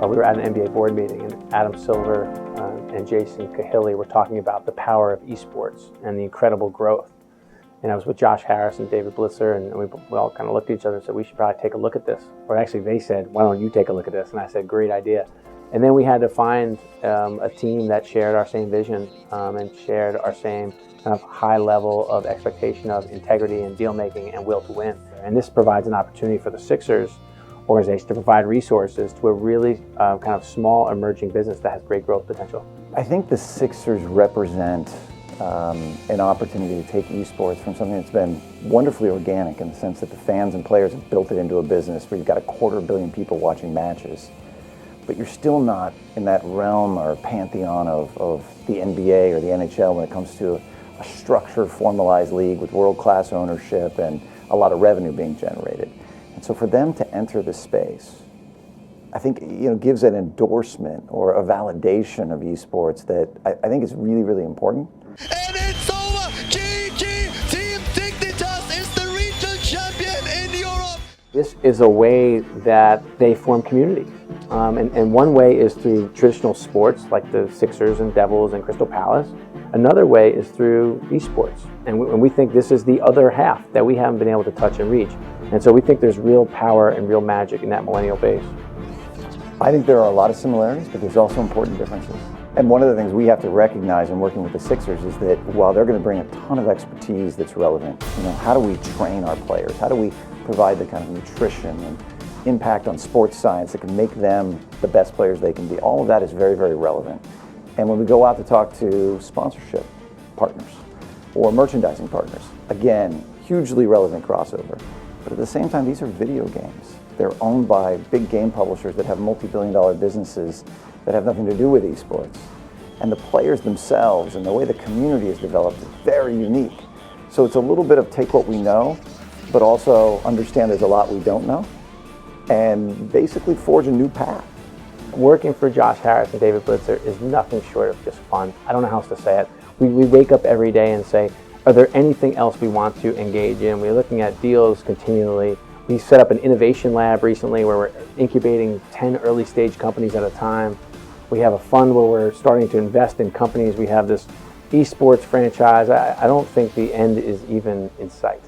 we were at an NBA board meeting, and Adam Silver and Jason Kahili were talking about the power of eSports and the incredible growth. And I was with Josh Harris and David Blitzer, and we all kind of looked at each other and said, we should probably take a look at this. Or actually, they said, why don't you take a look at this? And I said, great idea. And then we had to find a team that shared our same vision and shared our same kind of high level of expectation of integrity and deal making and will to win. And this provides an opportunity for the Sixers organization to provide resources to a really kind of small emerging business that has great growth potential. I think the Sixers represent an opportunity to take esports from something that's been wonderfully organic in the sense that the fans and players have built it into a business where you've got 250 million people watching matches. But you're still not in that realm or pantheon of the NBA or the NHL when it comes to a structured, formalized league with world-class ownership and a lot of revenue being generated. And so for them to enter this space, I think gives an endorsement or a validation of esports that I think is really, really important. And it's over! GG! Team DIGNITAS is the regional champion in Europe! This is a way that they form community. And one way is through traditional sports like the Sixers and Devils and Crystal Palace. Another way is through esports. And we think this is the other half that we haven't been able to touch and reach. And so we think there's real power and real magic in that millennial base. I think there are a lot of similarities, but there's also important differences. And one of the things we have to recognize in working with the Sixers is that while they're going to bring a ton of expertise that's relevant, how do we train our players? How do we provide the kind of nutrition and impact on sports science that can make them the best players they can be? All of that is very, very relevant. And when we go out to talk to sponsorship partners or merchandising partners, again, hugely relevant crossover. But at the same time, these are video games. They're owned by big game publishers that have multi-billion-dollar businesses that have nothing to do with esports. And the players themselves and the way the community is developed is very unique. So it's a little bit of take what we know, but also understand there's a lot we don't know, and basically forge a new path. Working for Josh Harris and David Blitzer is nothing short of just fun. I don't know how else to say it. We wake up every day and say, are there anything else we want to engage in? We're looking at deals continually. We set up an innovation lab recently where we're incubating 10 early stage companies at a time. We have a fund where we're starting to invest in companies. We have this esports franchise. I don't think the end is even in sight.